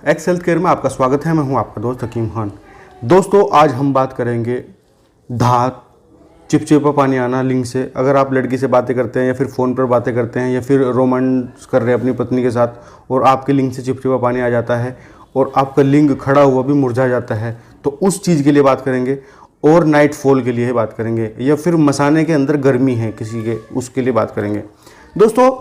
X health care में आपका स्वागत है। मैं हूं आपका दोस्त हकीम खान। दोस्तों, आज हम बात करेंगे धात, चिपचिपा पानी आना लिंग से। अगर आप लड़की से बातें करते हैं या फिर फ़ोन पर बातें करते हैं या फिर रोमांस कर रहे हैं अपनी पत्नी के साथ और आपके लिंग से चिपचिपा पानी आ जाता है और आपका लिंग खड़ा हुआ भी मुरझा जाता है, तो उस चीज़ के लिए बात करेंगे। और नाइट फॉल के लिए बात करेंगे, या फिर मसाने के अंदर गर्मी है किसी के, उसके लिए बात करेंगे। दोस्तों,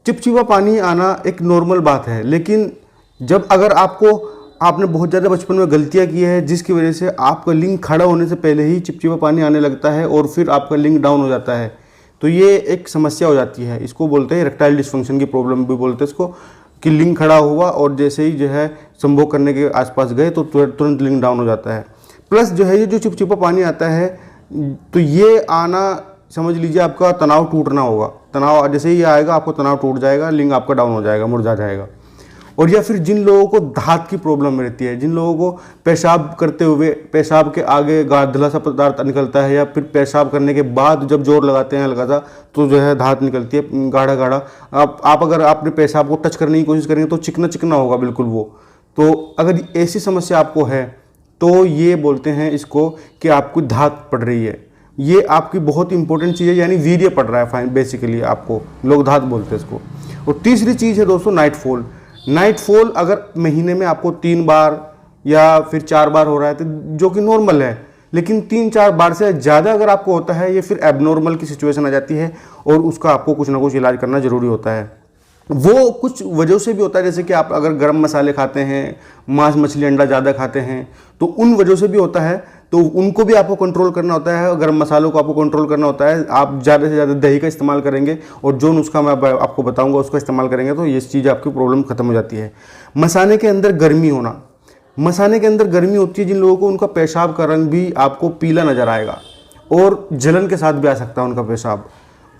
चिपचिपा पानी आना एक नॉर्मल बात है, लेकिन जब अगर आपने बहुत ज़्यादा बचपन में गलतियां की है जिसकी वजह से आपका लिंग खड़ा होने से पहले ही चिपचिपा पानी आने लगता है और फिर आपका लिंग डाउन हो जाता है, तो ये एक समस्या हो जाती है। इसको बोलते हैं इरेक्टाइल डिस्फंक्शन की प्रॉब्लम भी बोलते हैं इसको, कि लिंग खड़ा हुआ और जैसे ही जो है संभोग करने के आसपास गए तो तुरंत लिंग डाउन हो जाता है। प्लस जो है ये जो चिपचिपा पानी आता है, तो ये आना समझ लीजिए आपका तनाव टूटना होगा। तनाव जैसे ही आएगा आपको तनाव टूट जाएगा, लिंग आपका डाउन हो जाएगा, मुरझा जाएगा। और या फिर जिन लोगों को धात की प्रॉब्लम रहती है, जिन लोगों को पेशाब करते हुए पेशाब के आगे गाढ़ा सा पदार्थ निकलता है, या फिर पेशाब करने के बाद जब जोर लगाते हैं हल्का सा तो जो है धात निकलती है गाढ़ा गाढ़ा। आप अगर आपने पेशाब को टच करने की कोशिश करेंगे तो चिकना चिकना होगा बिल्कुल वो। तो अगर ऐसी समस्या आपको है तो ये बोलते हैं इसको कि आपको धात पड़ रही है। ये आपकी बहुत इंपॉर्टेंट चीज़ है, यानी वीर्य पड़ रहा है फाइन बेसिकली, आपको लोग धात बोलते हैं इसको। और तीसरी चीज़ है दोस्तों नाइट फॉल। नाइट फॉल अगर महीने में आपको 3 बार या फिर 4 बार हो रहा है तो जो कि नॉर्मल है, लेकिन 3-4 बार से ज़्यादा अगर आपको होता है ये फिर एबनॉर्मल की सिचुएशन आ जाती है और उसका आपको कुछ ना कुछ इलाज करना ज़रूरी होता है। वो कुछ वजहों से भी होता है, जैसे कि आप अगर गर्म मसाले खाते हैं, मांस मछली अंडा ज़्यादा खाते हैं, तो उन वजहों से भी होता है, तो उनको भी आपको कंट्रोल करना होता है। गर्म मसालों को आपको कंट्रोल करना होता है। आप ज़्यादा से ज़्यादा दही का इस्तेमाल करेंगे और जो नुस्खा मैं आपको बताऊंगा उसका इस्तेमाल करेंगे तो ये चीज़ आपकी प्रॉब्लम खत्म हो जाती है। मसाने के अंदर गर्मी होना, मसाने के अंदर गर्मी होती है जिन लोगों को, उनका पेशाब का रंग भी आपको पीला नज़र आएगा और जलन के साथ भी आ सकता है उनका पेशाब।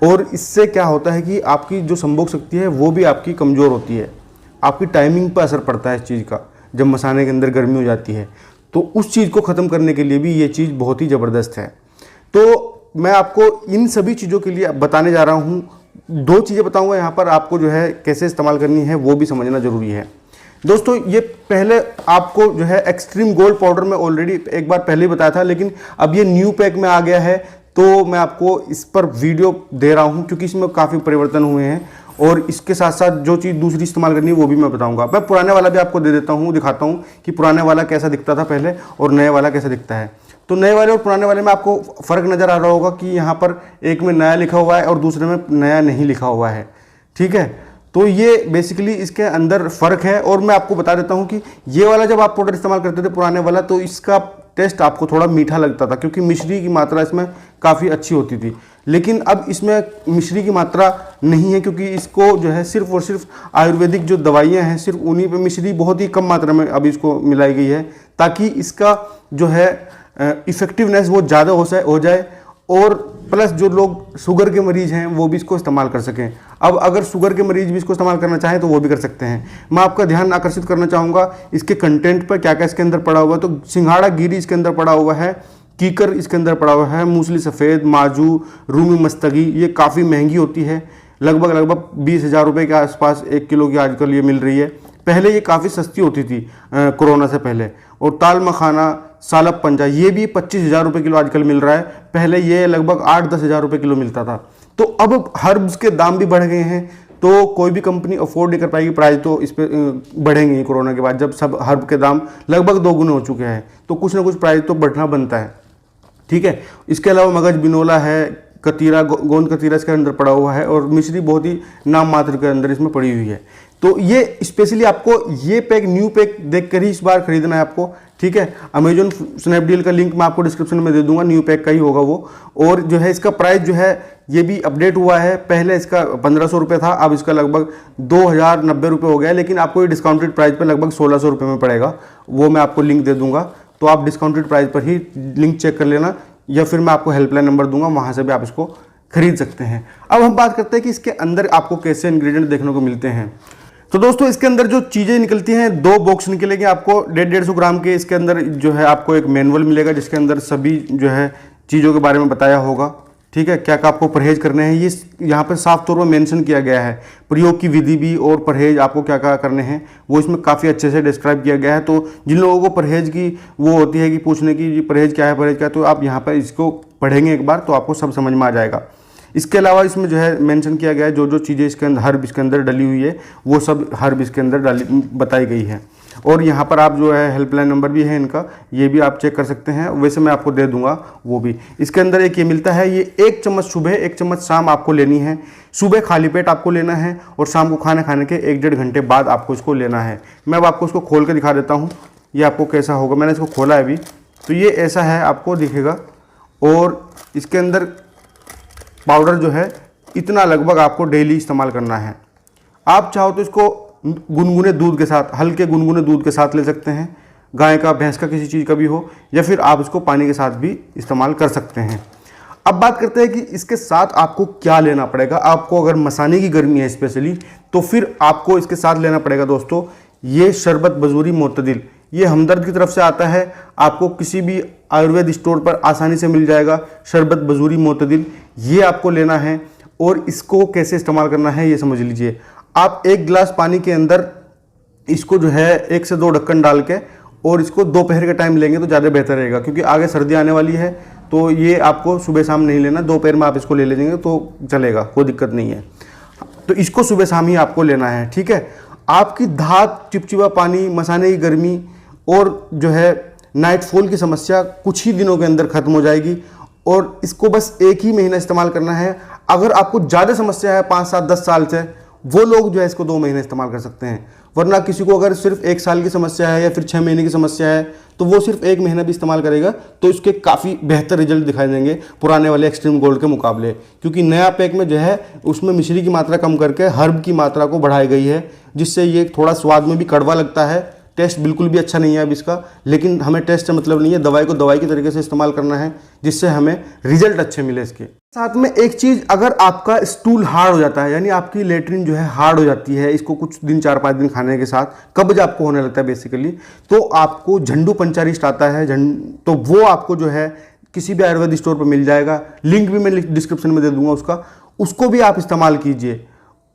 और इससे क्या होता है कि आपकी जो संभोग शक्ति है वो भी आपकी कमज़ोर होती है। आपकी टाइमिंग पर असर पड़ता है इस चीज़ का जब मसाने के अंदर गर्मी हो जाती है। तो उस चीज़ को ख़त्म करने के लिए भी ये चीज़ बहुत ही ज़बरदस्त है। तो मैं आपको इन सभी चीज़ों के लिए बताने जा रहा हूँ। 2 चीज़ें बताऊँगा यहाँ पर, आपको जो है कैसे इस्तेमाल करनी है वो भी समझना ज़रूरी है। दोस्तों, ये पहले आपको जो है एक्सट्रीम गोल्ड पाउडर में ऑलरेडी एक बार पहले ही बताया था, लेकिन अब ये न्यू पैक में आ गया है तो मैं आपको इस पर वीडियो दे रहा हूँ क्योंकि इसमें काफ़ी परिवर्तन हुए हैं और इसके साथ साथ जो चीज़ दूसरी इस्तेमाल करनी है वो भी मैं बताऊंगा। मैं पुराने वाला भी आपको दे देता हूँ, दिखाता हूँ कि पुराने वाला कैसा दिखता था पहले और नए वाला कैसा दिखता है। तो नए वाले और पुराने वाले में आपको फ़र्क नज़र आ रहा होगा कि यहाँ पर एक में नया लिखा हुआ है और दूसरे में नया नहीं लिखा हुआ है। ठीक है, तो ये बेसिकली इसके अंदर फ़र्क है। और मैं आपको बता देता हूँ कि ये वाला जब आप पाउडर इस्तेमाल करते थे पुराने वाला, तो इसका टेस्ट आपको थोड़ा मीठा लगता था क्योंकि मिश्री की मात्रा इसमें काफ़ी अच्छी होती थी। लेकिन अब इसमें मिश्री की मात्रा नहीं है क्योंकि इसको जो है सिर्फ और सिर्फ आयुर्वेदिक जो दवाइयाँ हैं सिर्फ उन्हीं पे मिश्री बहुत ही कम मात्रा में अब इसको मिलाई गई है, ताकि इसका जो है इफ़ेक्टिवनेस वो ज़्यादा हो जाए और प्लस जो लोग शुगर के मरीज़ हैं वो भी इसको इस्तेमाल कर सकें। अब अगर शुगर के मरीज़ भी इसको इस्तेमाल करना चाहें तो वो भी कर सकते हैं। मैं आपका ध्यान आकर्षित करना चाहूँगा इसके कंटेंट पर, क्या क्या इसके अंदर पड़ा हुआ है। तो सिंघाड़ा गिरी इसके अंदर पड़ा हुआ है, कीकर इसके अंदर पड़ा हुआ है, मूसली सफ़ेद, माजू, रूमी मस्तगी। ये काफ़ी महंगी होती है, लगभग 20,000 रुपये के आसपास 1 किलो की आजकल ये मिल रही है। पहले ये काफ़ी सस्ती होती थी कोरोना से पहले। और ताल मखाना, सालब पंजा, ये भी 25,000 रुपये किलो आजकल मिल रहा है। पहले ये लगभग 8-10 हज़ार रुपये किलो मिलता था। तो अब हर्ब्स के दाम भी बढ़ गए हैं, तो कोई भी कंपनी अफोर्ड नहीं कर पाएगी। प्राइस तो इस पर बढ़ेंगे कोरोना के बाद, जब सब हर्ब के दाम लगभग 2 गुने हो चुके हैं, तो कुछ ना कुछ प्राइस तो बढ़ना बनता है। ठीक है, इसके अलावा मगज बिनोला है, कतीरा, गोंद कतीरा इसके अंदर पड़ा हुआ है और मिश्री बहुत ही नाम मात्र के अंदर इसमें पड़ी हुई है। तो ये स्पेशली आपको ये पैक, न्यू पैक देखकर ही इस बार खरीदना है आपको। ठीक है, अमेजॉन स्नैपडील का लिंक मैं आपको डिस्क्रिप्शन में दे दूंगा, न्यू पैक का ही होगा वो। और जो है इसका प्राइस जो है ये भी अपडेट हुआ है। पहले इसका 1500 रुपये था, अब इसका लगभग 2,090 रुपये हो गया है, लेकिन आपको ये डिस्काउंटेड प्राइस पर लगभग 1,600 रुपये में पड़ेगा। वो मैं आपको लिंक दे दूंगा, तो आप डिस्काउंटेड प्राइस पर ही लिंक चेक कर लेना, या फिर मैं आपको हेल्पलाइन नंबर दूंगा, वहाँ से भी आप इसको खरीद सकते हैं। अब हम बात करते हैं कि इसके अंदर आपको कैसे इंग्रेडिएंट देखने को मिलते हैं। तो दोस्तों, इसके अंदर जो चीज़ें निकलती हैं, 2 बॉक्स निकलेंगे आपको 150-150 ग्राम के। इसके अंदर जो है आपको एक मैनुअल मिलेगा जिसके अंदर सभी जो है चीज़ों के बारे में बताया होगा। ठीक है, क्या क्या आपको परहेज करने हैं, ये यहाँ पर साफ तौर पर मेंशन किया गया है। प्रयोग की विधि भी और परहेज आपको क्या क्या करने हैं वो इसमें काफ़ी अच्छे से डिस्क्राइब किया गया है। तो जिन लोगों को परहेज की वो होती है कि पूछने की जी परहेज क्या है, परहेज क्या है, तो आप यहाँ पर इसको पढ़ेंगे एक बार तो आपको सब समझ में आ जाएगा। इसके अलावा इसमें जो है मेंशन किया गया है जो जो चीज़ें इसके अंदर हर्ब इसके अंदर डली हुई है वो सब हर्ब इसके अंदर बताई गई है। और यहाँ पर आप जो है हेल्पलाइन नंबर भी है इनका, ये भी आप चेक कर सकते हैं, वैसे मैं आपको दे दूंगा वो भी। इसके अंदर एक ये मिलता है, ये 1 चम्मच सुबह 1 चम्मच शाम आपको लेनी है। सुबह खाली पेट आपको लेना है और शाम को खाना खाने के 1-1.5 घंटे बाद आपको इसको लेना है। मैं अब आपको इसको खोल कर दिखा देता हूँ ये आपको कैसा होगा। मैंने इसको खोला है अभी, तो ये ऐसा है आपको दिखेगा। और इसके अंदर पाउडर जो है इतना लगभग आपको डेली इस्तेमाल करना है। आप चाहो तो इसको गुनगुने दूध के साथ, हल्के गुनगुने दूध के साथ ले सकते हैं, गाय का भैंस का किसी चीज़ का भी हो, या फिर आप इसको पानी के साथ भी इस्तेमाल कर सकते हैं। अब बात करते हैं कि इसके साथ आपको क्या लेना पड़ेगा। आपको अगर मसाने की गर्मी है स्पेशली तो फिर आपको इसके साथ लेना पड़ेगा दोस्तों ये शरबत बजूरी मोतदिल। ये हमदर्द की तरफ से आता है, आपको किसी भी आयुर्वेद स्टोर पर आसानी से मिल जाएगा शरबत बजूरी मोतदिल, ये आपको लेना है। और इसको कैसे इस्तेमाल करना है ये समझ लीजिए। आप 1 गिलास पानी के अंदर इसको जो है 1 से 2 ढक्कन डाल के और इसको दोपहर के टाइम लेंगे तो ज़्यादा बेहतर रहेगा, क्योंकि आगे सर्दी आने वाली है। तो ये आपको सुबह शाम नहीं लेना, दोपहर में आप इसको ले लेंगे तो चलेगा, कोई दिक्कत नहीं है। तो इसको सुबह शाम ही आपको लेना है, ठीक है। आपकी धात, चिपचिपा पानी, मसाने की गर्मी और जो है नाइटफॉल की समस्या कुछ ही दिनों के अंदर खत्म हो जाएगी। और इसको बस 1 ही महीना इस्तेमाल करना है। अगर आपको ज़्यादा समस्या है 5, 7, 10 साल से, वो लोग जो है इसको 2 महीने इस्तेमाल कर सकते हैं। वरना किसी को अगर सिर्फ 1 साल की समस्या है या फिर 6 महीने की समस्या है तो वो सिर्फ 1 महीना भी इस्तेमाल करेगा तो इसके काफ़ी बेहतर रिजल्ट दिखाई देंगे पुराने वाले एक्सट्रीम गोल्ड के मुकाबले। क्योंकि नया पैक में जो है उसमें मिश्री की मात्रा कम करके हर्ब की मात्रा को बढ़ाई गई है, जिससे ये थोड़ा स्वाद में भी कड़वा लगता है। टेस्ट बिल्कुल भी अच्छा नहीं है अब इसका, लेकिन हमें टेस्ट से मतलब नहीं है, दवाई को दवाई की तरीके से इस्तेमाल करना है जिससे हमें रिजल्ट अच्छे मिले इसके साथ में। एक चीज़, अगर आपका स्टूल हार्ड हो जाता है, यानी आपकी लेटरिन जो है हार्ड हो जाती है, इसको कुछ दिन 4-5 दिन खाने के साथ कब्ज आपको होने लगता है बेसिकली, तो आपको झंडू पंचारिस्ट आता है तो वो आपको जो है किसी भी आयुर्वेदिक स्टोर पर मिल जाएगा। लिंक भी मैं डिस्क्रिप्शन में दे दूंगा उसका, उसको भी आप इस्तेमाल कीजिए।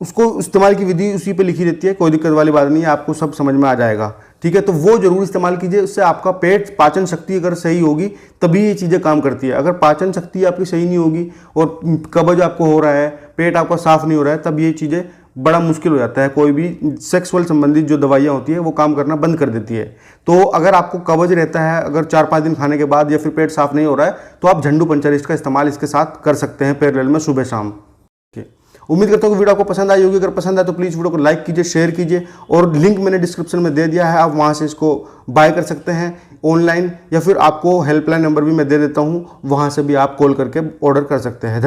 उसको इस्तेमाल की विधि उसी पे लिखी रहती है, कोई दिक्कत वाली बात नहीं है, आपको सब समझ में आ जाएगा, ठीक है। तो वो जरूर इस्तेमाल कीजिए, उससे आपका पेट, पाचन शक्ति अगर सही होगी तभी ये चीज़ें काम करती है। अगर पाचन शक्ति आपकी सही नहीं होगी और कब्ज आपको हो रहा है, पेट आपका साफ नहीं हो रहा है, तब ये चीज़ें बड़ा मुश्किल हो जाता है। कोई भी सेक्सुअल संबंधित जो दवाइयाँ होती है वो काम करना बंद कर देती है। तो अगर आपको कब्ज रहता है, अगर 4-5 दिन खाने के बाद या फिर पेट साफ नहीं हो रहा है, तो आप झंडू पंचारिस्ट का इस्तेमाल इसके साथ कर सकते हैं पैरेलल में सुबह शाम। उम्मीद करता हूँ कि वीडियो आपको पसंद आई होगी। अगर पसंद आए तो प्लीज़ वीडियो को लाइक कीजिए, शेयर कीजिए, और लिंक मैंने डिस्क्रिप्शन में दे दिया है, आप वहाँ से इसको बाय कर सकते हैं ऑनलाइन, या फिर आपको हेल्पलाइन नंबर भी मैं दे देता हूँ, वहाँ से भी आप कॉल करके ऑर्डर कर सकते हैं।